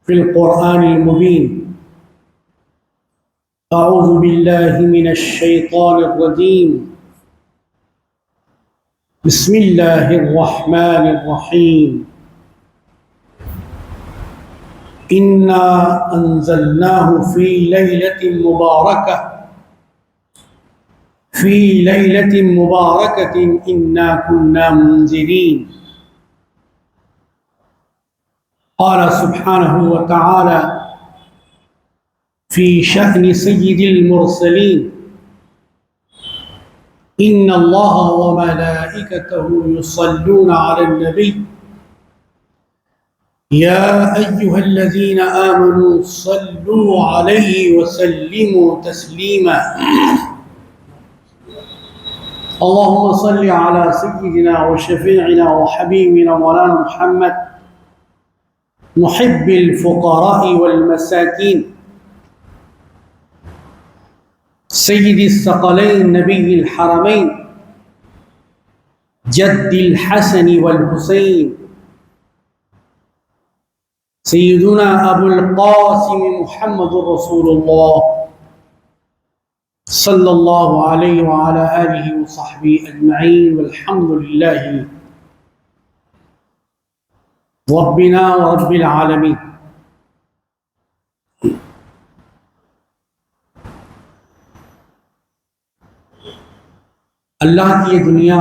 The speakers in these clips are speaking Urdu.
في القرآن المبين. أعوذ بالله من الشيطان الرجيم. بسم الله الرحمن الرحيم. إنا أنزلناه في ليلة مباركة إنا كنا منذرين. قال سبحانه وتعالى في شأن سيد المرسلين: إن الله وملائكته يصلون على النبي يا أيها الذين آمنوا صلوا عليه وسلموا تسليما. اللهم صل على سيدنا وشفيعنا وحبيبنا مولانا محمد محب الفقراء والمساكين سيد الثقلين نبي الحرمين جد الحسن والحسين سيدنا أبو القاسم محمد رسول الله صلى الله عليه وعلى آله وصحبه أجمعين. والحمد لله ربنا ورب العالمين. اللہ کی یہ دنیا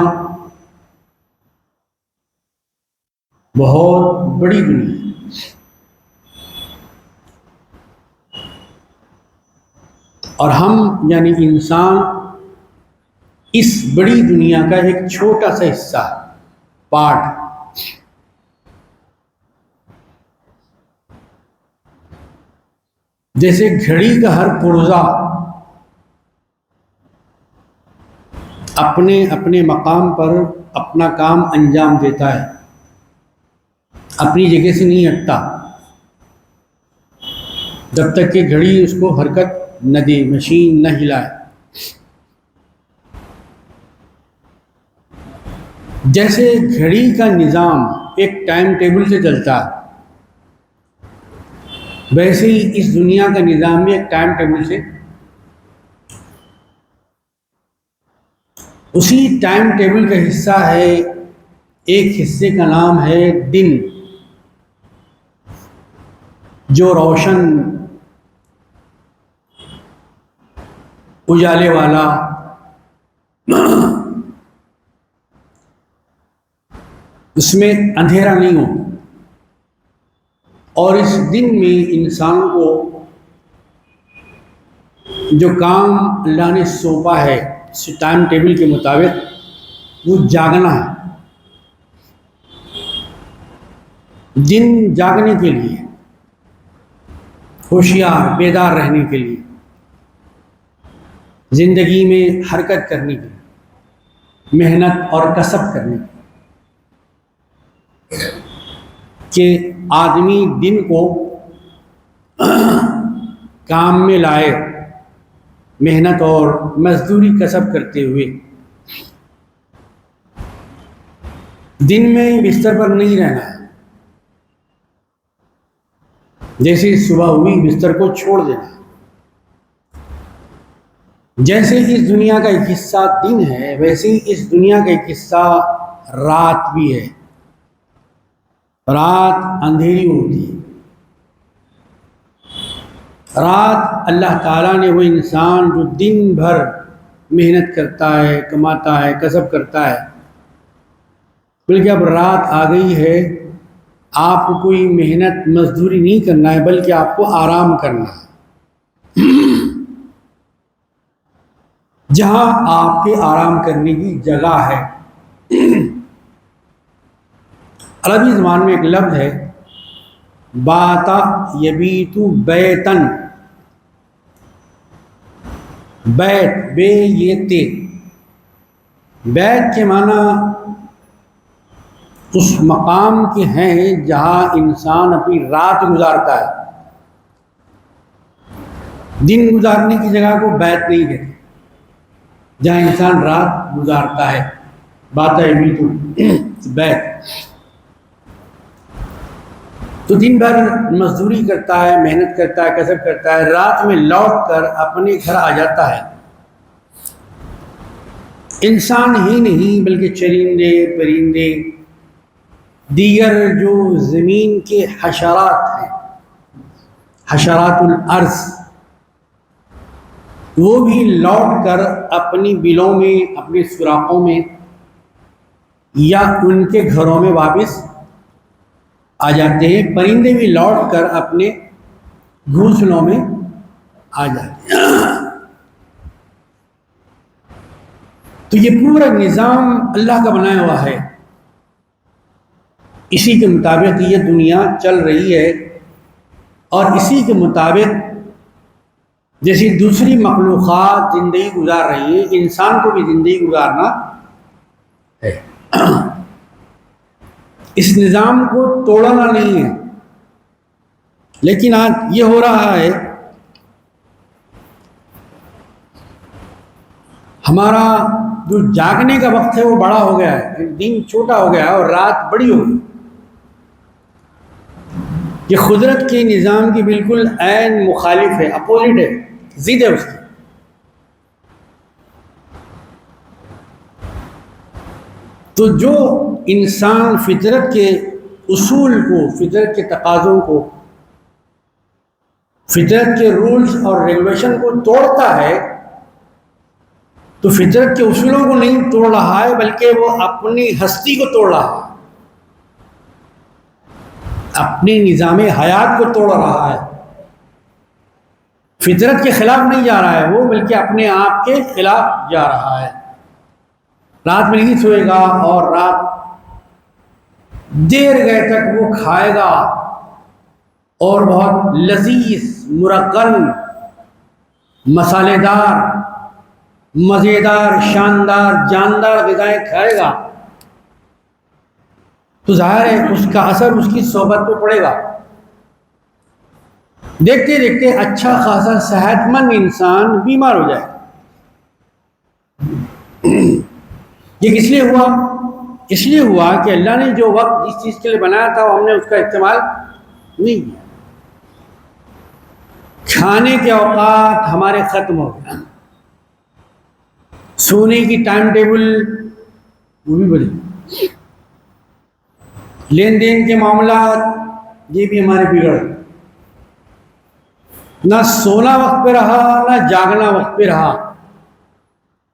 بہت بڑی دنیا ہے، اور ہم یعنی انسان اس بڑی دنیا کا ایک چھوٹا سا حصہ، پارٹ. جیسے گھڑی کا ہر پرزہ اپنے اپنے مقام پر اپنا کام انجام دیتا ہے، اپنی جگہ سے نہیں ہٹتا جب تک کہ گھڑی اس کو حرکت نہ دے، مشین نہ ہلائے. جیسے گھڑی کا نظام ایک ٹائم ٹیبل سے چلتا ہے، ویسے ہی اس دنیا کا نظام بھی ایک ٹائم ٹیبل سے، اسی ٹائم ٹیبل کا حصہ ہے. ایک حصے کا نام ہے دن، جو روشن اجالے والا، اس میں اندھیرا نہیں ہو. اور اس دن میں انسان کو جو کام اللہ نے سونپا ہے اس ٹائم ٹیبل کے مطابق، وہ جاگنا ہے. دن جاگنے کے لیے، ہوشیار بیدار رہنے کے لیے، زندگی میں حرکت کرنے کے لیے، محنت اور کسب کرنے کے لیے، کہ آدمی دن کو کام میں لائے، محنت اور مزدوری کسب کرتے ہوئے. دن میں بستر پر نہیں رہنا ہے، جیسے صبح ہوئی بستر کو چھوڑ دینا. جیسے اس دنیا کا ایک حصہ دن ہے، ویسے ہی اس دنیا کا ایک حصہ رات بھی ہے. رات اندھیری ہوتی ہے. رات اللہ تعالیٰ نے وہ انسان جو دن بھر محنت کرتا ہے، کماتا ہے، کسب کرتا ہے، بلکہ اب رات آ گئی ہے، آپ کو کوئی محنت مزدوری نہیں کرنا ہے، بلکہ آپ کو آرام کرنا ہے. جہاں آپ کے آرام کرنے کی جگہ ہے. عربی زبان میں ایک لفظ ہے باتا یبیت بیتن. بیت، بے یہ تے، بیت کے معنی اس مقام کے ہیں جہاں انسان اپنی رات گزارتا ہے. دن گزارنے کی جگہ کو بیت نہیں کہتے، جہاں انسان رات گزارتا ہے. بات ہے بھی تو بیت. تو دن بھر مزدوری کرتا ہے، محنت کرتا ہے، کسب کرتا ہے، رات میں لوٹ کر اپنے گھر آ جاتا ہے۔ انسان ہی نہیں بلکہ چرندے، پرندے، دیگر جو زمین کے حشرات ہیں، حشرات الارض، وہ بھی لوٹ کر اپنی بلوں میں، اپنے سوراخوں میں یا ان کے گھروں میں واپس آ جاتے ہیں۔ پرندے بھی لوٹ کر اپنے گھونسلوں میں آ جاتے ہیں۔ تو یہ پورا نظام اللہ کا بنایا ہوا ہے، اسی کے مطابق یہ دنیا چل رہی ہے، اور اسی کے مطابق جیسی دوسری مخلوقات زندگی گزار رہی ہیں، انسان کو بھی زندگی گزارنا ہے۔ اس نظام کو توڑنا نہیں ہے، لیکن آج یہ ہو رہا ہے، ہمارا جو جاگنے کا وقت ہے وہ بڑا ہو گیا ہے، دن چھوٹا ہو گیا ہے اور رات بڑی ہو گئی۔ یہ قدرت کے نظام کی بالکل عین مخالف ہے، اپوزٹ ہے، ضد ہے اس کی۔ تو جو انسان فطرت کے اصول کو، فطرت کے تقاضوں کو، فطرت کے رولز اور ریگولیشن کو توڑتا ہے، تو فطرت کے اصولوں کو نہیں توڑ رہا ہے بلکہ وہ اپنی ہستی کو توڑ رہا ہے، اپنے نظام حیات کو توڑ رہا ہے۔ فطرت کے خلاف نہیں جا رہا ہے وہ، بلکہ اپنے آپ کے خلاف جا رہا ہے۔ رات میں نہیں سوئے گا اور رات دیر گئے تک وہ کھائے گا، اور بہت لذیذ، مرغن، مسالے دار، مزیدار، شاندار، جاندار غذائیں کھائے گا، تو ظاہر ہے اس کا اثر اس کی صحبت پہ پڑے گا۔ دیکھتے دیکھتے اچھا خاصا صحت مند انسان بیمار ہو جائے گا۔ یہ کس لیے ہوا؟ اس لیے ہوا کہ اللہ نے جو وقت جس چیز کے لیے بنایا تھا ہم نے اس کا استعمال نہیں کیا۔ کھانے کے اوقات ہمارے ختم ہو گئے، سونے کی ٹائم ٹیبل وہ بھی بدلی، لین دین کے معاملات یہ بھی ہمارے بگڑ گئے۔ نہ سونا وقت پہ رہا، نہ جاگنا وقت پہ رہا۔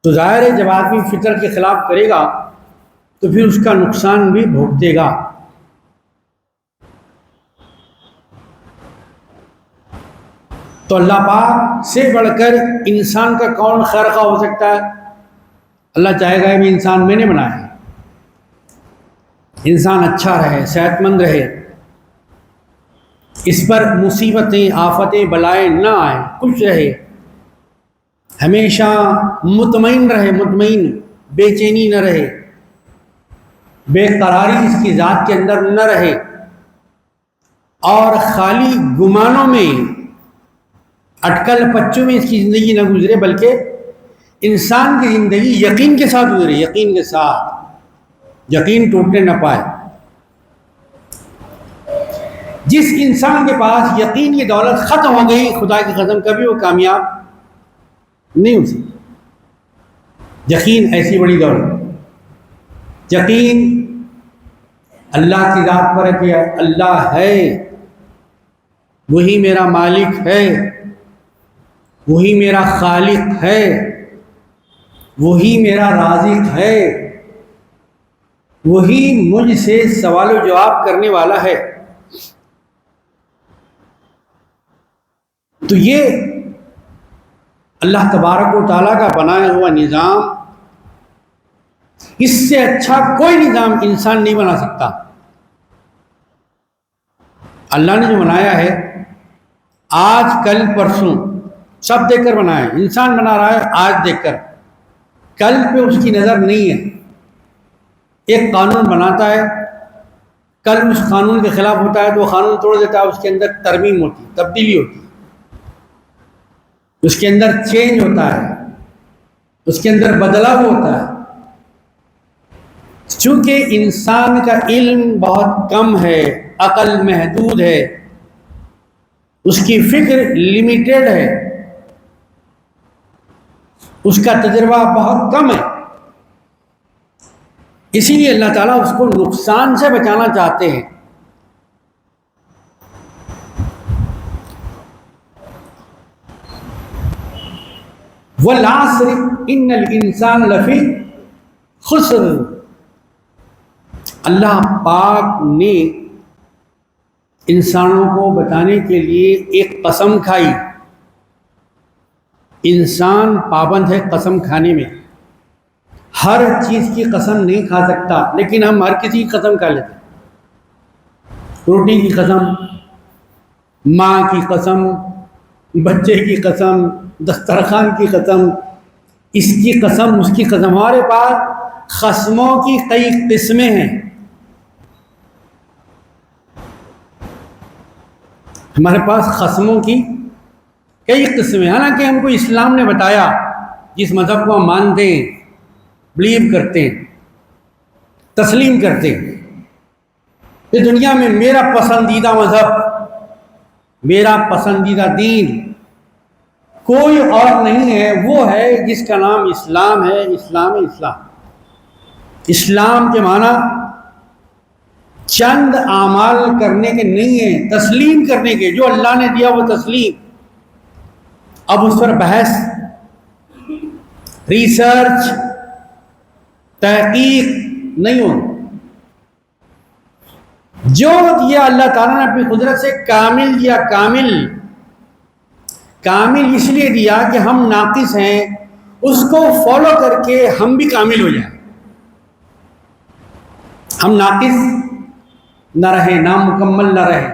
تو ظاہر ہے جب آدمی فطر کے خلاف کرے گا تو پھر اس کا نقصان بھی بھگتے گا۔ تو اللہ پاک سے بڑھ کر انسان کا کون خیر خواہ ہو سکتا ہے؟ اللہ چاہے گا کہ انسان میں نے بنایا ہے، انسان اچھا رہے، صحت مند رہے، اس پر مصیبتیں، آفتیں، بلائیں نہ آئیں، خوش رہے، ہمیشہ مطمئن رہے، مطمئن، بے چینی نہ رہے، بے قراری اس کی ذات کے اندر نہ رہے، اور خالی گمانوں میں، اٹکل پچوں میں اس کی زندگی نہ گزرے، بلکہ انسان کی زندگی یقین کے ساتھ گزرے، یقین کے ساتھ، یقین ٹوٹنے نہ پائے۔ جس انسان کے پاس یقین کی دولت ختم ہو گئی، خدا کی قسم کبھی وہ کامیاب نہیں ہو سکتی۔ یقین ایسی بڑی دولت، یقین اللہ کی ذات پر ہے کہ اللہ ہے، وہی میرا مالک ہے، وہی میرا خالق ہے، وہی میرا رازق ہے، وہی مجھ سے سوال و جواب کرنے والا ہے۔ تو یہ اللہ تبارک و تعالیٰ کا بنایا ہوا نظام، اس سے اچھا کوئی نظام انسان نہیں بنا سکتا۔ اللہ نے جو بنایا ہے آج کل پرسوں سب دیکھ کر بنایا ہے، انسان بنا رہا ہے آج دیکھ کر، کل پہ اس کی نظر نہیں ہے۔ ایک قانون بناتا ہے، کل اس قانون کے خلاف ہوتا ہے تو وہ قانون توڑ دیتا ہے، اس کے اندر ترمیم ہوتی، تبدیلی ہوتی، اس کے اندر چینج ہوتا ہے، اس کے اندر بدلاؤ ہوتا ہے۔ چونکہ انسان کا علم بہت کم ہے، عقل محدود ہے، اس کی فکر لمیٹڈ ہے، اس کا تجربہ بہت کم ہے، اسی لیے اللہ تعالیٰ اس کو نقصان سے بچانا چاہتے ہیں۔ وَالْعَصْرِ إِنَّ الْإِنسَانَ لَفِي خُسْرٍ، اللہ پاک نے انسانوں کو بتانے کے لیے ایک قسم کھائی۔ انسان پابند ہے قسم کھانے میں، ہر چیز کی قسم نہیں کھا سکتا، لیکن ہم ہر کسی کی قسم کھا لیتے ہیں۔ روٹی کی قسم، ماں کی قسم، بچے کی قسم، دسترخوان کی قسم، اس کی قسم، اس کی قسم۔ ہمارے پاس قسموں کی کئی قسمیں ہیں، ہمارے پاس قسموں کی کئی قسمیں، حالانکہ ہم کو اسلام نے بتایا، جس مذہب کو ہم مانتے ہیں، بلیو کرتے ہیں، تسلیم کرتے ہیں، اس دنیا میں میرا پسندیدہ مذہب، میرا پسندیدہ دین کوئی اور نہیں ہے، وہ ہے جس کا نام اسلام ہے۔ اسلام ہے، اسلام کے معنی چند اعمال کرنے کے نہیں ہیں، تسلیم کرنے کے، جو اللہ نے دیا وہ تسلیم۔ اب اس پر بحث، ریسرچ، تحقیق نہیں ہوگی۔ جو دیا اللہ تعالیٰ نے اپنی قدرت سے کامل دیا، کامل اس لیے دیا کہ ہم ناقص ہیں، اس کو فالو کر کے ہم بھی کامل ہو جائیں، ہم ناقص نہ رہیں، نامکمل نہ رہیں،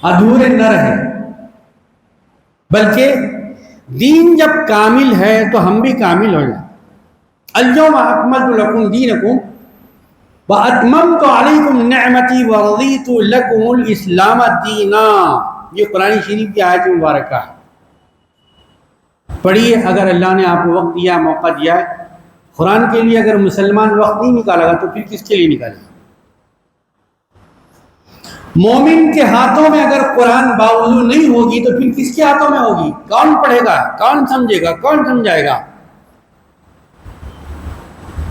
ادھورے نہ رہیں، بلکہ دین جب کامل ہے تو ہم بھی کامل ہو جائیں۔ اليوم اکملت لکم دینکم واتممت علیکم نعمتی ورضیت لکم الاسلام دینا، یہ قرآن شریف کی آیت مبارکہ ہے، پڑھیے۔ اگر اللہ نے آپ کو وقت دیا، موقع دیا ہے قرآن کے لیے، اگر مسلمان وقت نہیں نکالے گا تو پھر کس کے لیے نکالے گا؟ مومن کے ہاتھوں میں اگر قرآن باوضو نہیں ہوگی تو پھر کس کے ہاتھوں میں ہوگی؟ کون پڑھے گا؟ کون سمجھے گا؟ کون سمجھائے گا؟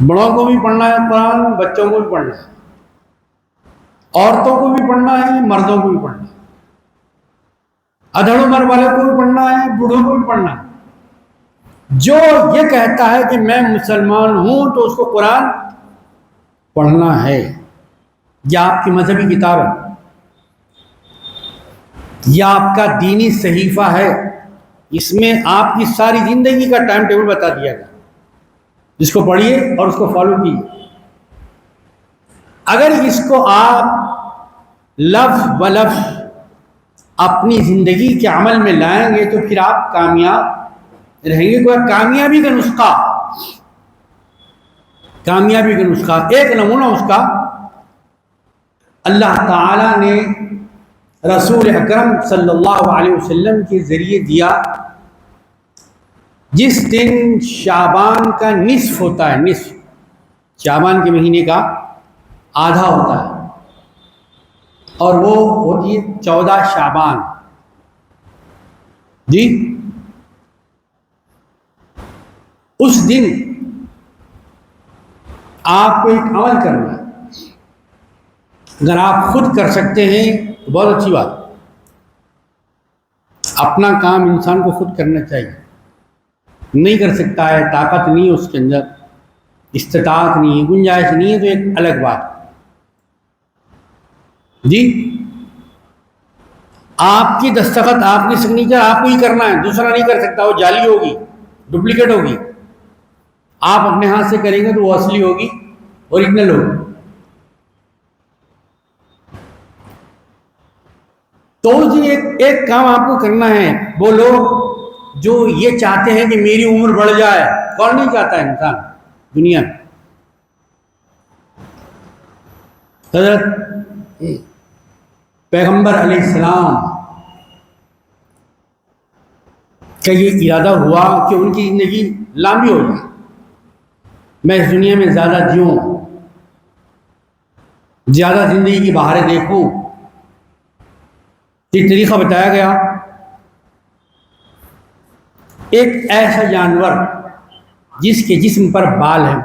بڑوں کو بھی پڑھنا ہے قرآن، بچوں کو بھی پڑھنا ہے، عورتوں کو بھی پڑھنا ہے، مردوں کو بھی پڑھنا ہے، ادھڑ عمر والے کو بھی پڑھنا ہے، بوڑھوں کو بھی پڑھنا ہے۔ جو یہ کہتا ہے کہ میں مسلمان ہوں تو اس کو قرآن پڑھنا ہے۔ یہ آپ کی مذہبی کتاب ہے، یہ آپ کا دینی صحیفہ ہے، اس میں آپ کی ساری زندگی کا ٹائم ٹیبل بتا دیا گیا، جس کو پڑھیے اور اس کو فالو کیجیے۔ اگر اس کو آپ لفظ بلفظ اپنی زندگی کے عمل میں لائیں گے تو پھر آپ کامیاب رہیں گے۔ کوئی کامیابی کا نسخہ، کامیابی کا نسخہ، ایک نمونہ اس کا اللہ تعالیٰ نے رسول اکرم صلی اللہ علیہ وسلم کے ذریعے دیا۔ جس دن شعبان کا نصف ہوتا ہے، نصف شعبان کے مہینے کا آدھا ہوتا ہے، اور وہ ہوتی ہے 14 شعبان، جی اس دن آپ کو ایک عمل کرنا ہے۔ اگر آپ خود کر سکتے ہیں تو بہت اچھی بات، اپنا کام انسان کو خود کرنا چاہیے۔ نہیں کر سکتا ہے، طاقت نہیں ہے اس کے اندر، استطاعت نہیں ہے، گنجائش نہیں ہے، تو ایک الگ بات جی۔ آپ کی دستخط، آپ کی سگنیچر آپ کو ہی کرنا ہے، دوسرا نہیں کر سکتا، وہ جعلی ہوگی، ڈپلیکیٹ ہوگی۔ آپ اپنے ہاتھ سے کریں گے تو وہ اصلی ہوگی، اوریجنل ہوگی۔ تو جی ایک کام آپ کو کرنا ہے۔ وہ لوگ جو یہ چاہتے ہیں کہ میری عمر بڑھ جائے، کون نہیں چاہتا ہے انسان دنیا میں؟ حضرت پیغمبر علیہ السلام کا یہ ارادہ ہوا کہ ان کی زندگی لمبی ہو جائے، میں اس دنیا میں زیادہ جیوں، زیادہ زندگی کی بہاریں دیکھوں، یہ طریقہ بتایا گیا۔ ایک ایسا جانور جس کے جسم پر بال ہیں،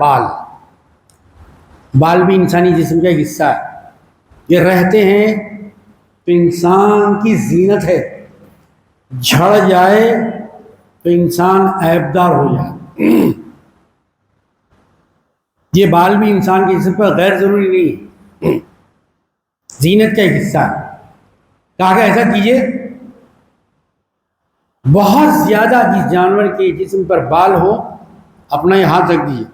بال بھی انسانی جسم کا ایک حصہ ہے، یہ رہتے ہیں تو انسان کی زینت ہے، جھڑ جائے تو انسان عیبدار ہو جائے۔ یہ بال بھی انسان کے جسم پر غیر ضروری نہیں ہے، زینت کا ایک حصہ ہے۔ کہا کہ ایسا کیجئے، بہت زیادہ جس جانور کے جسم پر بال ہو اپنا یہ ہاتھ رکھ دیجیے،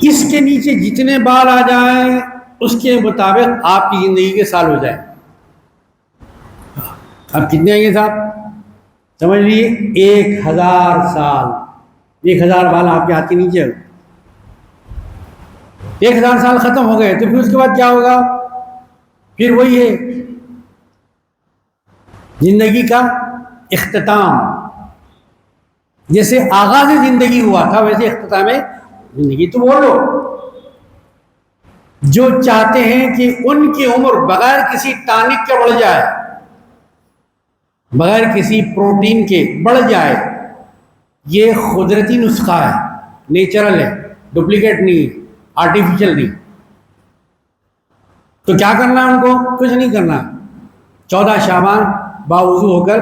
اس کے نیچے جتنے بال آ جائیں اس کے مطابق آپ کی زندگی کے سال ہو جائیں۔ اب کتنے آئیں گے صاحب؟ سمجھ لیجیے 1000 سال، 1000 بال آپ کے ہاتھ کے نیچے، 1000 سال ختم ہو گئے تو پھر اس کے بعد کیا ہوگا؟ پھر وہی ہے زندگی کا اختتام۔ جیسے آغاز زندگی ہوا تھا ویسے اختتام زندگی۔ تو وہ لوگ جو چاہتے ہیں کہ ان کی عمر بغیر کسی ٹانک کے بڑھ جائے، بغیر کسی پروٹین کے بڑھ جائے، یہ قدرتی نسخہ ہے، نیچرل ہے، ڈپلیکیٹ نہیں، آرٹیفیشل نہیں۔ تو کیا کرنا ہے ان کو؟ کچھ نہیں کرنا، 14 شعبان باوضو ہو کر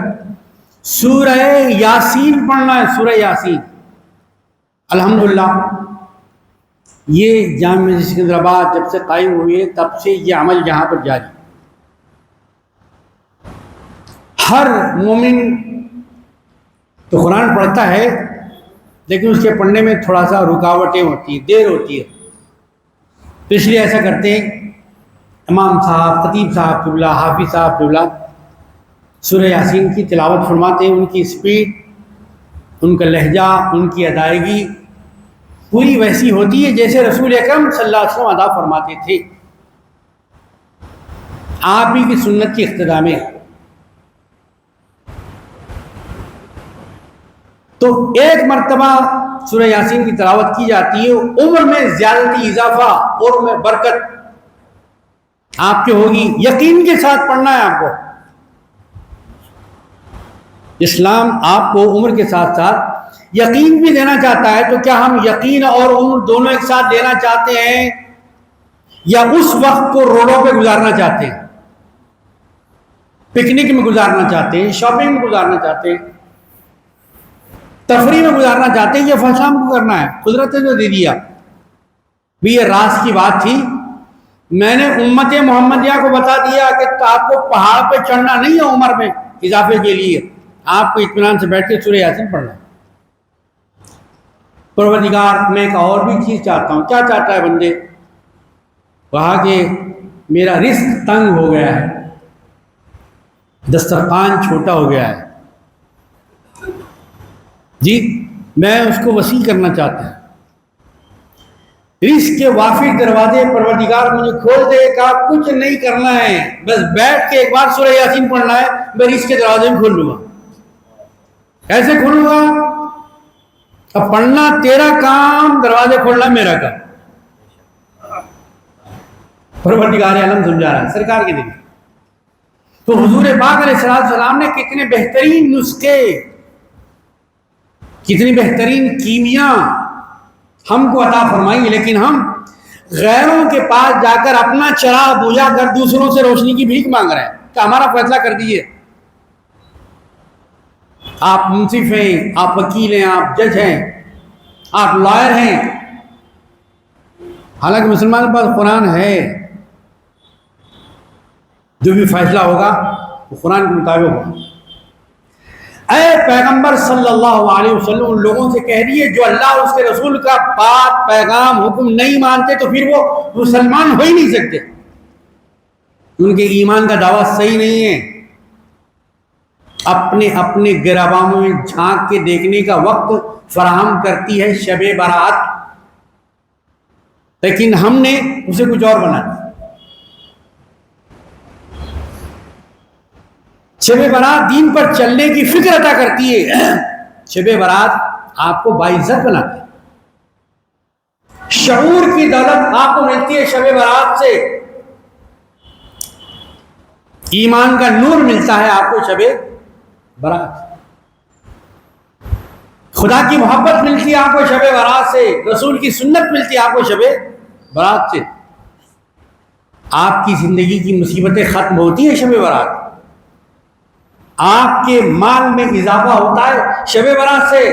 سورہ یاسین پڑھنا ہے، سورہ یاسین۔ الحمدللہ یہ جامع مسجد سکندرآباد جب سے قائم ہوئی ہے تب سے یہ عمل یہاں پر جاری۔ ہر مومن تو قرآن پڑھتا ہے لیکن اس کے پڑھنے میں تھوڑا سا رکاوٹیں ہوتی ہیں، دیر ہوتی ہے، تو اس لیے ایسا کرتے ہیں امام صاحب، خطیب صاحب قبلہ، حافظ صاحب قبلہ سورہ یاسین کی تلاوت فرماتے ہیں۔ ان کی سپیڈ، ان کا لہجہ، ان کی ادائیگی پوری ویسی ہوتی ہے جیسے رسول اکرم صلی اللہ علیہ وسلم ادا فرماتے تھے، آپ ہی کی سنت کی اقتداء میں۔ تو ایک مرتبہ سورہ یاسین کی تلاوت کی جاتی ہے، عمر میں زیادتی، اضافہ، عمر میں برکت آپ کے ہوگی۔ یقین کے ساتھ پڑھنا ہے آپ کو۔ اسلام آپ کو عمر کے ساتھ ساتھ یقین بھی دینا چاہتا ہے، تو کیا ہم یقین اور عمر دونوں ایک ساتھ دینا چاہتے ہیں یا اس وقت کو روڈوں پہ گزارنا چاہتے ہیں، پکنک میں گزارنا چاہتے ہیں، شاپنگ میں گزارنا چاہتے ہیں، تفریح میں گزارنا چاہتے ہیں؟ یہ فیصلہ ہم کو کرنا ہے، قدرت نے دے دیا بھی۔ یہ راز کی بات تھی، میں نے امت محمدیہ کو بتا دیا کہ آپ کو پہاڑ پہ چڑھنا نہیں ہے عمر میں اضافے کے لیے، آپ کو اطمینان سے بیٹھ کے سورہ یاسین پڑھنا ہے۔ پروردگار میں ایک اور بھی چیز چاہتا ہوں۔ کیا چاہتا ہے بندے؟ کہا کہ میرا رزق تنگ ہو گیا ہے، دسترخوان چھوٹا ہو گیا ہے، جی میں اس کو وسیع کرنا چاہتا ہوں، رزق کے وافر دروازے پروردگار مجھے کھول دے۔ کہا کچھ نہیں کرنا ہے، بس بیٹھ کے ایک بار سورہ یاسین پڑھنا ہے، میں رزق کے دروازے بھی کھول لوں گا۔ کیسے کھولوں گا؟ اب پڑھنا تیرا کام، دروازے کھولنا میرا کام۔ پروردگار عالم سمجھا رہا ہے سرکار کے دل۔ تو حضور پاک علیہ السلام نے کتنے بہترین نسخے، کتنی بہترین کیمیاں ہم کو عطا فرمائی، لیکن ہم غیروں کے پاس جا کر اپنا چراغ بجھا کر دوسروں سے روشنی کی بھیک مانگ رہے ہیں کہ ہمارا فیصلہ کر دیجیے۔ آپ منصف ہیں، آپ وکیل ہیں، آپ جج ہیں، آپ لائر ہیں، حالانکہ مسلمان کے پاس قرآن ہے، جو بھی فیصلہ ہوگا وہ قرآن کے مطابق ہوگا۔ اے پیغمبر صلی اللہ علیہ وسلم، ان لوگوں سے کہہ دیے جو اللہ اور اس کے رسول کا بات، پیغام، حکم نہیں مانتے تو پھر وہ مسلمان ہو ہی نہیں سکتے، ان کے ایمان کا دعویٰ صحیح نہیں ہے۔ اپنے اپنے گربانوں میں جھانک کے دیکھنے کا وقت فراہم کرتی ہے شب برات، لیکن ہم نے اسے کچھ اور بنا دیا۔ شب برات دین پر چلنے کی فکر عطا کرتی ہے، شب برات آپ کو باعزت بناتی ہے۔ شعور کی دولت آپ کو ملتی ہے شب برات سے، ایمان کا نور ملتا ہے آپ کو شب برات، خدا کی محبت ملتی ہے آپ کو شب برات سے، رسول کی سنت ملتی ہے آپ کو شب برات سے، آپ کی زندگی کی مصیبتیں ختم ہوتی ہیں شب برات، آپ کے مال میں اضافہ ہوتا ہے شب برات سے،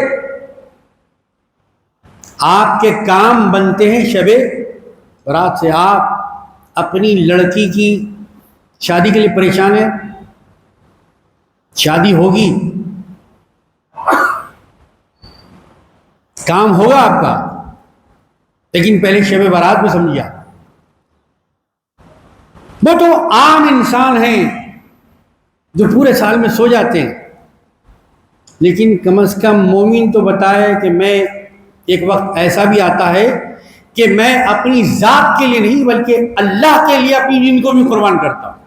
آپ کے کام بنتے ہیں شب برات سے۔ آپ اپنی لڑکی کی شادی کے لیے پریشان ہیں، شادی ہوگی، کام ہوگا آپ کا، لیکن پہلے شب برات کو سمجھیے۔ وہ تو عام انسان ہیں جو پورے سال میں سو جاتے ہیں، لیکن کم از کم مومن تو بتائے کہ میں ایک وقت ایسا بھی آتا ہے کہ میں اپنی ذات کے لیے نہیں بلکہ اللہ کے لیے اپنی دین کو بھی قربان کرتا ہوں۔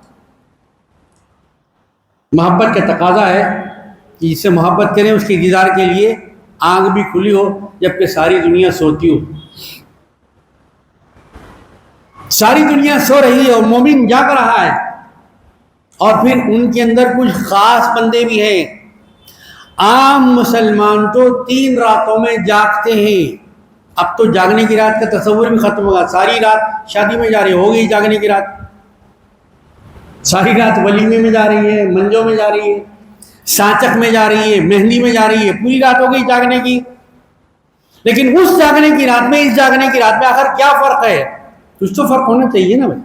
محبت کا تقاضا ہے کہ جس سے محبت کریں اس کے دیدار کے لیے آنکھ بھی کھلی ہو جبکہ ساری دنیا سوتی ہو، ساری دنیا سو رہی ہے اور مومن جاگ رہا ہے، اور پھر ان کے اندر کچھ خاص بندے بھی ہیں۔ عام مسلمان تو 3 راتوں میں جاگتے ہیں، اب تو جاگنے کی رات کا تصور بھی ختم ہوگا، ساری رات شادی میں جا رہی ہوگی، جاگنے کی رات ساری رات ولیمے میں جا رہی ہے، منجوں میں جا رہی ہے، سانچک میں جا رہی ہے، مہندی میں جا رہی ہے، پوری رات ہو گئی جاگنے کی۔ لیکن اس جاگنے کی رات میں اس جاگنے کی رات میں آخر کیا فرق ہے؟ کچھ تو فرق ہونا چاہیے نا بھائی۔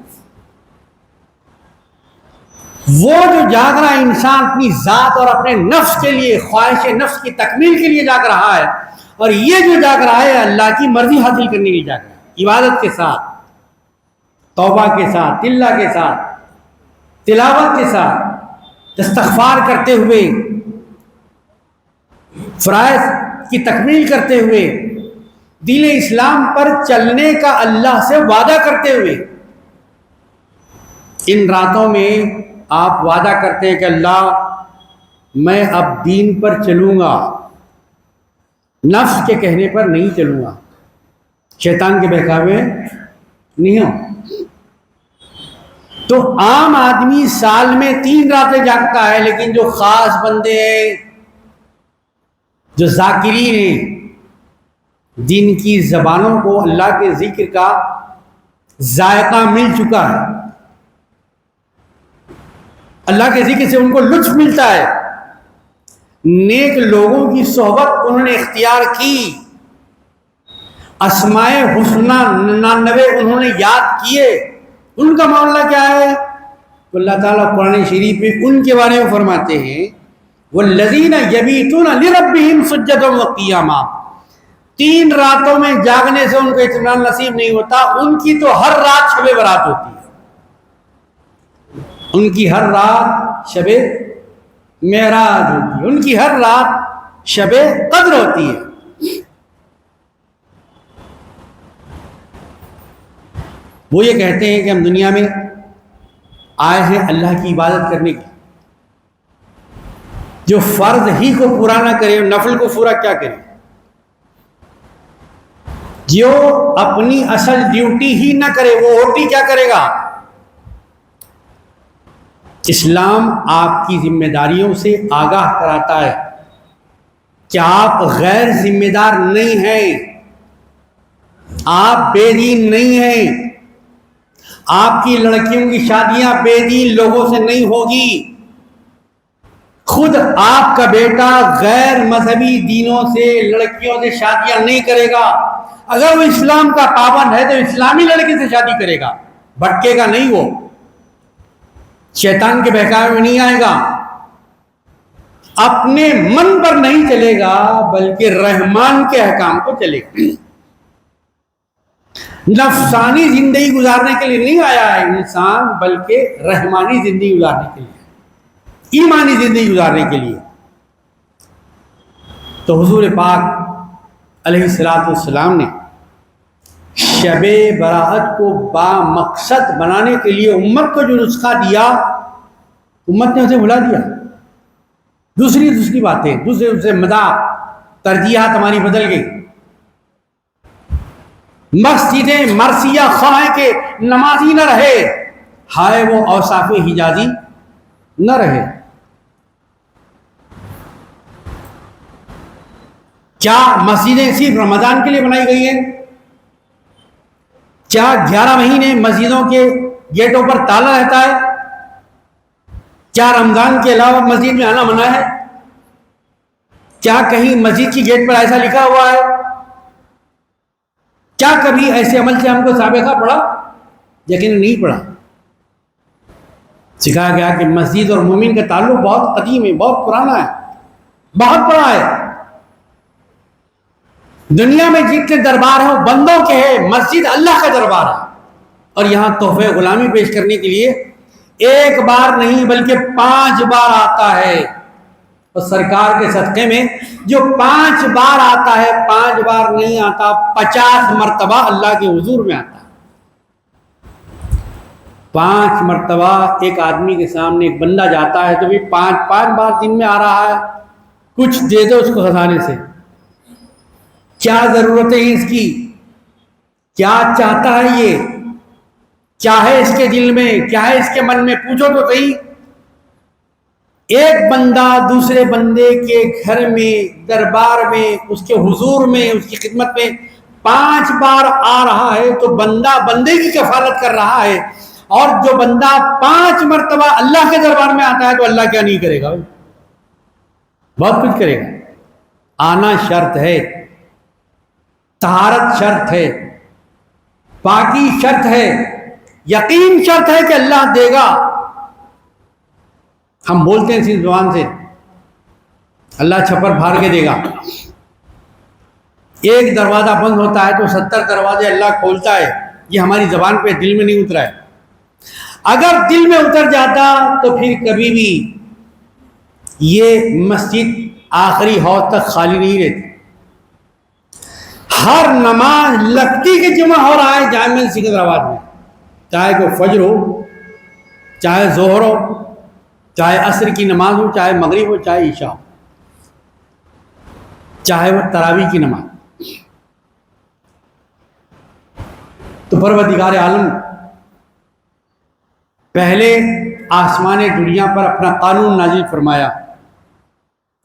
وہ جو جاگ رہا ہے انسان اپنی ذات اور اپنے نفس کے لیے، خواہش نفس کی تکمیل کے لیے جاگ رہا ہے، اور یہ جو جاگ رہا ہے اللہ کی مرضی حاصل کرنے کے لیے جاگ رہا ہے، عبادت کے ساتھ، توبہ کے ساتھ، اللہ کے ساتھ، تلاوت کے ساتھ، استغفار کرتے ہوئے، فرائض کی تکمیل کرتے ہوئے، دین اسلام پر چلنے کا اللہ سے وعدہ کرتے ہوئے۔ ان راتوں میں آپ وعدہ کرتے ہیں کہ اللہ میں اب دین پر چلوں گا، نفس کے کہنے پر نہیں چلوں گا، شیطان کے بہکاوے نہیں ہوں۔ تو عام آدمی سال میں 3 راتیں جاگتا ہے، لیکن جو خاص بندے ہیں، جو ذاکرین ہیں، جن کی زبانوں کو اللہ کے ذکر کا ذائقہ مل چکا ہے، اللہ کے ذکر سے ان کو لطف ملتا ہے، نیک لوگوں کی صحبت انہوں نے اختیار کی، اسماء حسنہ 99 انہوں نے یاد کیے، ان کا معاملہ کیا ہے؟ تو اللہ تعالیٰ قرآن شریف میں ان کے بارے میں فرماتے ہیں وَالَّذِينَ يَبِيتُونَ لِرَبِّهِمْ سُجَّدًا وَقِيَامًا۔ 3 راتوں میں جاگنے سے ان کو اطمینان نصیب نہیں ہوتا، ان کی تو ہر رات شب برات ہوتی ہے، ان کی ہر رات شب معراج ہوتی ہے، ان کی ہر رات شب قدر ہوتی ہے۔ وہ یہ کہتے ہیں کہ ہم دنیا میں آئے ہیں اللہ کی عبادت کرنے کی، جو فرض ہی کو پورا نہ کرے نفل کو پورا کیا کرے، جو اپنی اصل ڈیوٹی ہی نہ کرے وہ اوٹی کیا کرے گا۔ اسلام آپ کی ذمہ داریوں سے آگاہ کراتا ہے کہ آپ غیر ذمہ دار نہیں ہیں، آپ بے دین نہیں ہیں، آپ کی لڑکیوں کی شادیاں بے دین لوگوں سے نہیں ہوگی، خود آپ کا بیٹا غیر مذہبی دینوں سے لڑکیوں سے شادیاں نہیں کرے گا، اگر وہ اسلام کا پابند ہے تو اسلامی لڑکی سے شادی کرے گا، بھٹکے گا نہیں، وہ شیطان کے بہکاوے میں نہیں آئے گا، اپنے من پر نہیں چلے گا بلکہ رحمان کے احکام کو چلے گا۔ نفسانی زندگی گزارنے کے لیے نہیں آیا ہے انسان، بلکہ رحمانی زندگی گزارنے کے لیے، ایمانی زندگی گزارنے کے لیے۔ تو حضور پاک علیہ السلام نے شب برات کو با مقصد بنانے کے لیے امت کو جو نسخہ دیا، امت نے اسے بھلا دیا، دوسری باتیں، دوسرے مداح، ترجیحات ہماری بدل گئی۔ مسجدیں مرثیہ خواہیں کہ نمازی نہ رہے، ہائے وہ اوصاف حجازی نہ رہے۔ کیا مسجدیں صرف رمضان کے لیے بنائی گئی ہیں؟ کیا 11 مہینے مسجدوں کے گیٹوں پر تالا رہتا ہے؟ کیا رمضان کے علاوہ مسجد میں آنا منع ہے؟ کیا کہیں مسجد کی گیٹ پر ایسا لکھا ہوا ہے؟ کیا کبھی ایسے عمل سے ہم کو سابقہ پڑا؟ یقیناً نہیں پڑا۔ سکھایا گیا کہ مسجد اور مومن کا تعلق بہت قدیم ہے، بہت پرانا ہے، بہت بڑا ہے۔ دنیا میں جتنے دربار ہیں وہ بندوں کے ہیں، مسجد اللہ کا دربار ہے، اور یہاں تحفے غلامی پیش کرنے کے لیے ایک بار نہیں بلکہ 5 بار آتا ہے، اور سرکار کے صدقے میں جو 5 بار آتا ہے، 5 بار نہیں آتا، 50 مرتبہ اللہ کے حضور میں آتا ہے۔ 5 مرتبہ ایک آدمی کے سامنے ایک بندہ جاتا ہے تو بھی 5 بار دن میں آ رہا ہے، کچھ دے دو اس کو خزانے سے۔ کیا ضرورت ہے اس کی؟ کیا چاہتا ہے یہ؟ کیا ہے اس کے دل میں؟ کیا ہے اس کے من میں؟ پوچھو تو صحیح۔ ایک بندہ دوسرے بندے کے گھر میں، دربار میں، اس کے حضور میں، اس کی خدمت میں 5 بار آ رہا ہے تو بندہ بندے کی کفالت کر رہا ہے، اور جو بندہ 5 مرتبہ اللہ کے دربار میں آتا ہے تو اللہ کیا نہیں کرے گا؟ بہت کچھ کرے گا۔ آنا شرط ہے، طہارت شرط ہے، پاکی شرط ہے، یقین شرط ہے کہ اللہ دے گا۔ ہم بولتے ہیں اسی زبان سے اللہ چھپر پھاڑ کے دے گا، ایک دروازہ بند ہوتا ہے تو 70 دروازے اللہ کھولتا ہے۔ یہ ہماری زبان پہ دل میں نہیں اترا ہے۔ اگر دل میں اتر جاتا تو پھر کبھی بھی یہ مسجد آخری حوض تک خالی نہیں رہتی۔ ہر نماز لگتی کہ جمعہ ہو رہا ہے جامع سکندرآباد میں، چاہے کوئی فجر ہو، چاہے ظہر ہو، چاہے عصر کی نماز ہو، چاہے مغرب ہو، چاہے عشاء ہو، چاہے وہ تراویح کی نماز۔ تو پروردگار عالم پہلے آسمان دنیا پر اپنا قانون نازل فرمایا،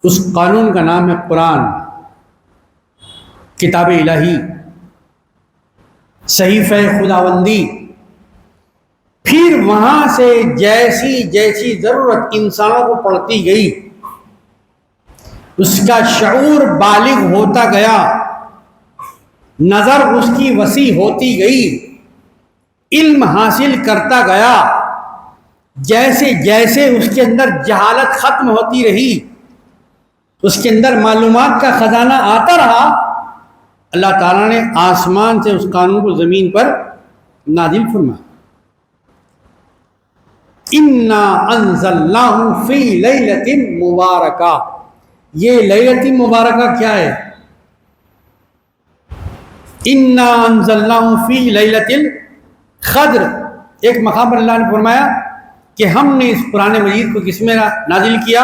اس قانون کا نام ہے قرآن، کتاب الہی، صحیفہ خداوندی۔ پھر وہاں سے جیسی جیسی ضرورت انسانوں کو پڑتی گئی، اس کا شعور بالغ ہوتا گیا، نظر اس کی وسیع ہوتی گئی، علم حاصل کرتا گیا، جیسے جیسے اس کے اندر جہالت ختم ہوتی رہی، اس کے اندر معلومات کا خزانہ آتا رہا، اللہ تعالیٰ نے آسمان سے اس قانون کو زمین پر نازل فرمایا۔ اِنَّا أَنزَلْنَاهُ فِي لَيْلَةٍ مُبَارَكَةٍ، یہ لیلۃ مبارکہ کیا ہے؟ اِنَّا أَنزَلْنَاهُ فِي لَيْلَةِ الْقَدْرِ، ایک مقام پر اللہ نے فرمایا کہ ہم نے اس قرآن مجید کو کس میں نازل کیا؟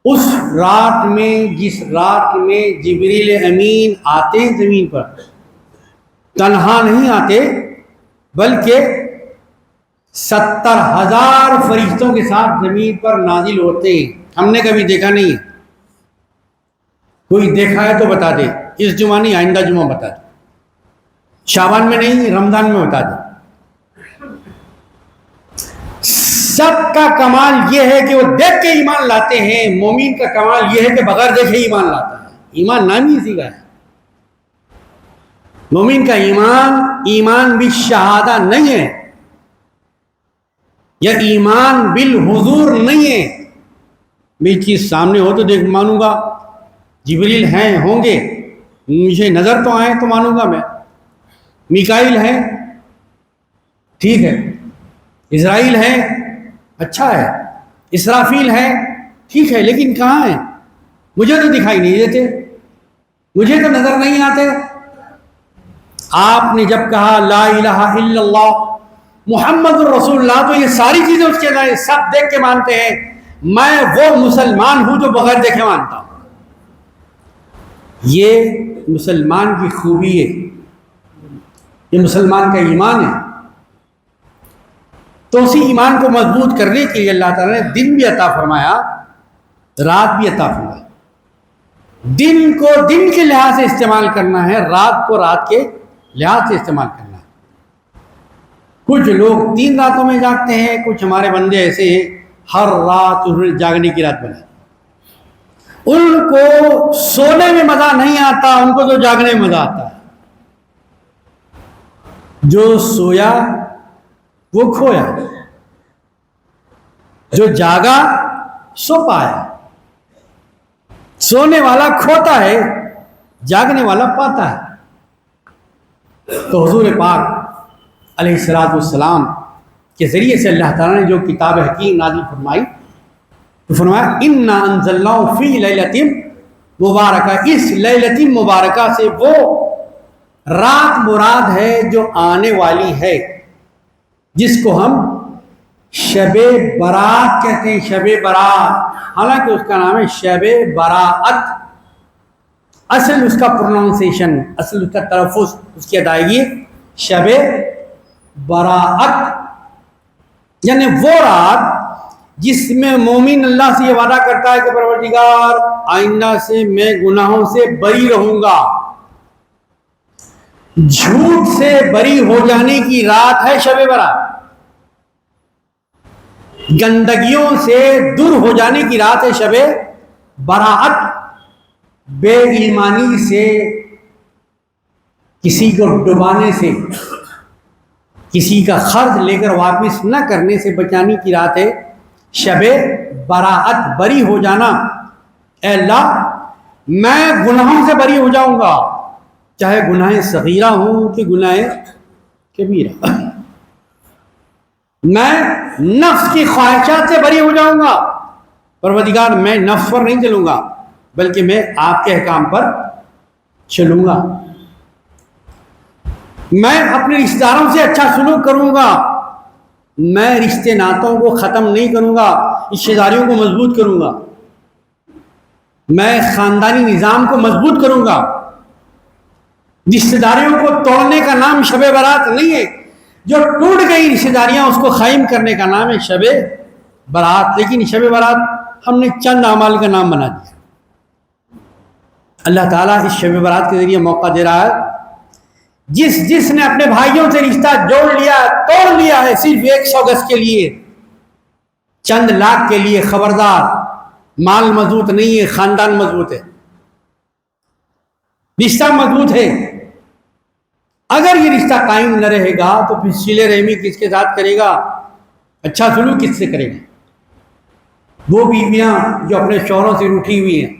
اس رات میں جس رات میں جبریل امین آتے ہیں زمین پر، تنہا نہیں آتے بلکہ 70,000 فرشتوں کے ساتھ زمین پر نازل ہوتے ہیں۔ ہم نے کبھی دیکھا نہیں ہے، کوئی دیکھا ہے تو بتا دے، اس جمعہ نہیں آئندہ جمعہ بتا دے، شعبان میں نہیں رمضان میں بتا دے۔ سب کا کمال یہ ہے کہ وہ دیکھ کے ایمان لاتے ہیں، مومن کا کمال یہ ہے کہ بغیر دیکھے ایمان لاتا ہے۔ ایمان نام ہی اسی کا ہے۔ مومن کا ایمان بالشہادہ نہیں ہے، یا ایمان بالحضور نہیں ہے۔ میری چیز سامنے ہو تو دیکھ مانوں گا، جبریل ہیں ہوں گے، مجھے نظر تو آئے تو مانوں گا میں، میکائیل ہیں ٹھیک ہے، اسرائیل ہیں اچھا ہے، اسرافیل ہیں ٹھیک ہے، لیکن کہاں ہیں؟ مجھے تو دکھائی نہیں دیتے، مجھے تو نظر نہیں آتے۔ آپ نے جب کہا لا الہ الا اللہ محمد الرسول اللہ، تو یہ ساری چیزیں اس کے اندر سب دیکھ کے مانتے ہیں۔ میں وہ مسلمان ہوں جو بغیر دیکھے مانتا ہوں۔ یہ مسلمان کی خوبی ہے یہ مسلمان کا ایمان ہے. تو اسی ایمان کو مضبوط کرنے کے لیے اللہ تعالیٰ نے دن بھی عطا فرمایا, رات بھی عطا فرمایا. دن کو دن کے لحاظ سے استعمال کرنا ہے, رات کو رات کے لحاظ سے استعمال کرنا ہے. کچھ لوگ 3 راتوں میں جاگتے ہیں, کچھ ہمارے بندے ایسے ہیں ہر رات انہوں نے جاگنے کی رات بنائی. ان کو سونے میں مزہ نہیں آتا, ان کو تو جاگنے میں مزہ آتا ہے. جو سویا وہ کھویا, جو جاگا سو پایا. سونے والا کھوتا ہے, جاگنے والا پاتا ہے. تو حضور پاک علیہ الصلوۃ والسلام کے ذریعے سے اللہ تعالیٰ نے جو کتاب حکیم نازل فرمائی تو فرمایا انا انزلناہ فی لیلۃ مبارکہ. اس لیلۃ مبارکہ سے وہ رات مراد ہے جو آنے والی ہے, جس کو ہم شب برات کہتے ہیں. شب برات, حالانکہ اس کا نام ہے شب براءت. اصل اس کا پروننسیشن, اصل اس کا تلفظ, اس کی ادائیگی شب براءت, یعنی وہ رات جس میں مومن اللہ سے یہ وعدہ کرتا ہے کہ پروردگار آئندہ سے میں گناہوں سے بری رہوں گا. جھوٹ سے بری ہو جانے کی رات ہے شب برات, گندگیوں سے دور ہو جانے کی رات ہے شب براءت. بے ایمانی سے, کسی کو ڈبانے سے, کسی کا قرض لے کر واپس نہ کرنے سے بچانے کی رات ہے شب براءت. بری ہو جانا, اے اللہ میں گناہوں سے بری ہو جاؤں گا, چاہے گناہ صغیرہ ہوں کہ گناہ کبیرہ. میں نفس کی خواہشات سے بری ہو جاؤں گا. پروردگار میں نفس پر نہیں چلوں گا, بلکہ میں آپ کے احکام پر چلوں گا. میں اپنے رشتہ داروں سے اچھا سلوک کروں گا. میں رشتے ناتوں کو ختم نہیں کروں گا, رشتہ داریوں کو مضبوط کروں گا. میں خاندانی نظام کو مضبوط کروں گا. رشتہ داریوں کو توڑنے کا نام شب برات نہیں ہے. جو ٹوٹ گئی رشتہ داریاں اس کو قائم کرنے کا نام ہے شب برات. لیکن شب برات ہم نے چند اعمال کا نام بنا دیا. اللہ تعالیٰ اس شب برات کے ذریعے موقع دے رہا ہے, جس نے اپنے بھائیوں سے رشتہ جوڑ لیا, توڑ لیا ہے صرف 100 گز کے لیے, چند لاکھ کے لیے, خبردار, مال مضبوط نہیں ہے, خاندان مضبوط ہے, رشتہ مضبوط ہے. اگر یہ رشتہ قائم نہ رہے گا تو پھر صلہ رحمی کس کے ساتھ کرے گا, اچھا سلوک کس سے کرے گا؟ وہ بیویاں جو اپنے شوہروں سے روٹھی ہوئی ہیں,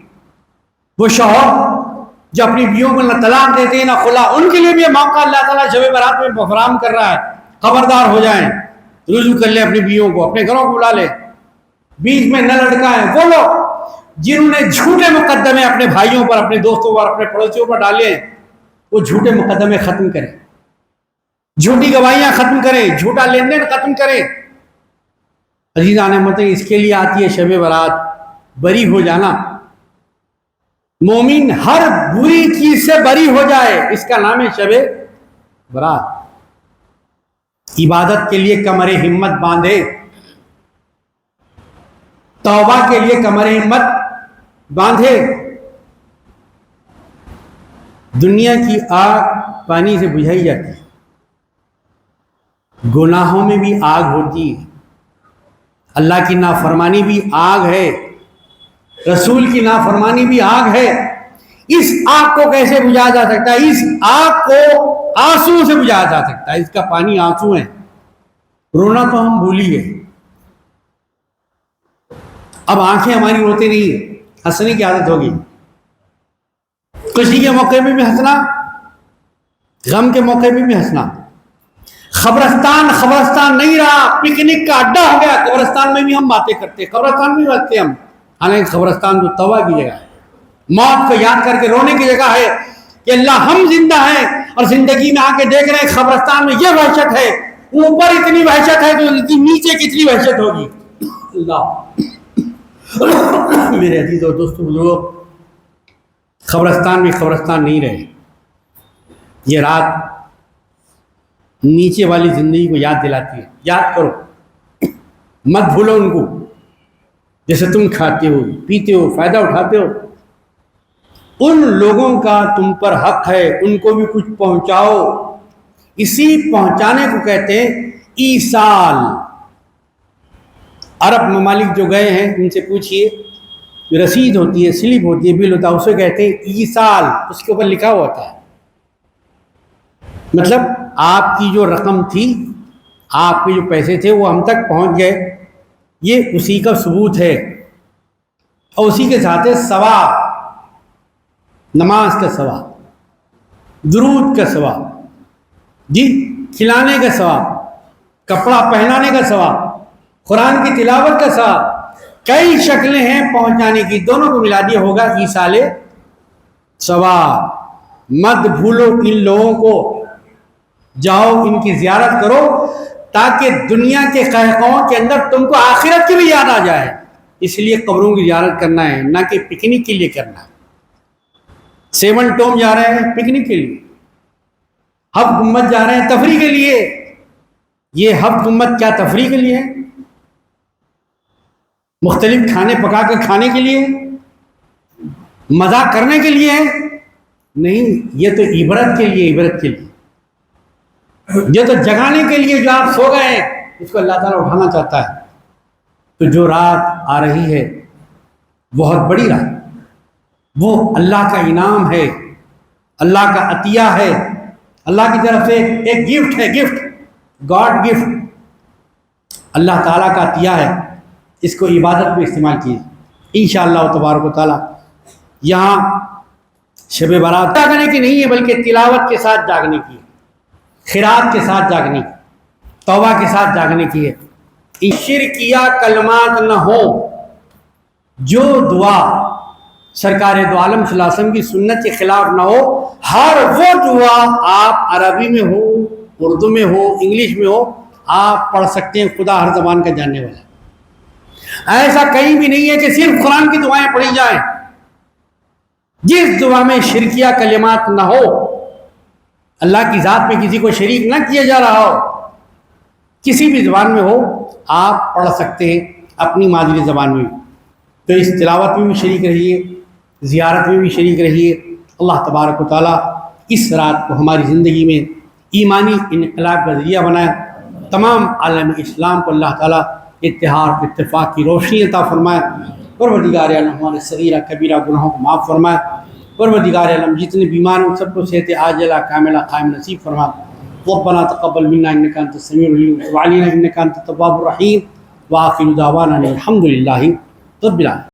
وہ شوہر جو اپنی بیویوں کو نہ طلاق دیتے ہیں نہ خلا, ان کے لیے بھی یہ موقع اللہ تعالیٰ شب برات میں فراہم کر رہا ہے. خبردار ہو جائیں, رجوع کر لیں اپنی بیویوں کو, اپنے گھروں کو بلا لیں, بیچ میں نہ لڑکائیں. وہ لوگ جنہوں نے جھوٹے مقدمے اپنے بھائیوں پر, اپنے دوستوں پر, اپنے پڑوسیوں پر ڈالے ہیں, وہ جھوٹے مقدمے ختم کریں, جھوٹی گواہیاں ختم کریں, جھوٹا لین دین ختم کریں. عزیزان احمد, اس کے لیے آتی ہے شب برات, بری ہو جانا. مومن ہر بری چیز سے بری ہو جائے, اس کا نام ہے شب برات. عبادت کے لیے کمر ہمت باندھے, توبہ کے لیے کمر ہمت باندھے. دنیا کی آگ پانی سے بجھائی جاتی ہے, گناہوں میں بھی آگ ہوتی ہے. اللہ کی نافرمانی بھی آگ ہے, رسول کی نافرمانی بھی آگ ہے. اس آگ کو کیسے بجھایا جا سکتا ہے؟ اس آگ کو آنسو سے بجھایا جا سکتا ہے. اس کا پانی آنسو ہے. رونا تو ہم بھول ہی گئے, اب آنکھیں ہماری روتے نہیں, ہنسنے کی عادت ہوگی. خوشی کے موقع پہ بھی ہنسنا, غم کے موقع پہ بھی ہنسنا. خبرستان نہیں رہا, پکنک کا اڈا ہو گیا. قبرستان میں بھی ہم باتیں کرتے, قبرستان میں بھی باتیں ہم. حالانکہ قبرستان تو توبہ کی جگہ ہے, موت کو یاد کر کے رونے کی جگہ ہے کہ اللہ ہم زندہ ہیں اور زندگی میں آ کے دیکھ رہے ہیں قبرستان میں یہ وحشت ہے, اوپر اتنی وحشت ہے تو نیچے کتنی وحشت ہوگی. اللہ میرے عزیز اور دوستو بزرگو, قبرستان میں قبرستان نہیں رہے. یہ رات نیچے والی زندگی کو یاد دلاتی ہے. یاد کرو, مت بھولو ان کو. جیسے تم کھاتے ہو, پیتے ہو, فائدہ اٹھاتے ہو, ان لوگوں کا تم پر حق ہے, ان کو بھی کچھ پہنچاؤ. اسی پہنچانے کو کہتے ہیں ایصال. عرب ممالک جو گئے ہیں ان سے پوچھئے, رسید ہوتی ہے, سلپ ہوتی ہے, بل ہوتا ہے, اسے کہتے ہیں ایصال. اس کے اوپر لکھا ہوا ہوتا ہے, مطلب آپ کی جو رقم تھی, آپ کے جو پیسے تھے وہ ہم تک پہنچ گئے, یہ اسی کا ثبوت ہے. اور اسی کے ساتھ ثواب, نماز کا ثواب, درود کا ثواب, جی کھلانے کا ثواب, کپڑا پہنانے کا ثواب, قرآن کی تلاوت کا ثواب. کئی شکلیں ہیں پہنچانے کی, دونوں کو ملا دیا ہوگا ایصال ثواب. مت بھولو ان لوگوں کو, جاؤ ان کی زیارت کرو تاکہ دنیا کے قہقہوں کے اندر تم کو آخرت کی بھی یاد آ جائے. اس لیے قبروں کی زیارت کرنا ہے, نہ کہ پکنک کے لیے کرنا ہے. 7 ٹوم جا رہے ہیں پکنک کے لیے, ہفت گنبد جا رہے ہیں تفریح کے لیے. یہ ہفت گنبد کیا تفریح کے لیے ہے؟ مختلف کھانے پکا کر کھانے کے لیے, مزاق کرنے کے لیے ہے؟ نہیں, یہ تو عبرت کے لیے, عبرت کے لیے. یہ تو جگانے کے لیے, جو آپ سو گئے ہیں اس کو اللہ تعالیٰ اٹھانا چاہتا ہے. تو جو رات آ رہی ہے بہت بڑی رات, وہ اللہ کا انعام ہے, اللہ کا عطیہ ہے, اللہ کی طرف سے ایک گفٹ ہے, گفٹ, گاڈ گفٹ, اللہ تعالیٰ کا عطیہ ہے. اس کو عبادت میں استعمال کیجیے انشاءاللہ تبارک و تعالیٰ. یہاں شب برات جاگنے کی نہیں ہے, بلکہ تلاوت کے ساتھ جاگنے کی ہے, خیرات کے ساتھ جاگنے کی, توبہ کے ساتھ جاگنے کی ہے. شرکیہ کلمات نہ ہو. جو دعا سرکار دو عالم صلی اللہ علیہ وسلم کی سنت کے خلاف نہ ہو, ہر وہ دعا آپ عربی میں ہو, اردو میں ہو, انگلش میں ہو, آپ پڑھ سکتے ہیں. خدا ہر زبان کا جاننے والا ہے. ایسا کہیں بھی نہیں ہے کہ صرف قرآن کی دعائیں پڑھی جائیں. جس دعا میں شرکیہ کلمات نہ ہو, اللہ کی ذات میں کسی کو شریک نہ کیا جا رہا ہو, کسی بھی زبان میں ہو, آپ پڑھ سکتے ہیں اپنی مادری زبان میں بھی. تو اس تلاوت میں بھی شریک رہیے, زیارت میں بھی شریک رہیے. اللہ تبارک و تعالیٰ اس رات کو ہماری زندگی میں ایمانی انقلاب کا ذریعہ بنائے. تمام عالم اسلام کو اللہ تعالیٰ اتحاد اتفاق کی روشنی عطا فرمائے. پروردگار عالم ہمارے صغیرہ کبیرہ گناہوں کو معاف فرمائے. پروردگار عالم جتنے بیمار ہیں سب کو صحت عاجلہ کاملہ قائم نصیب فرمائے. ربنا تقبل منا انك انت السميع العليم وتب علينا انك انت التواب الرحيم. واخر دعوانا الحمد لله رب العالمين.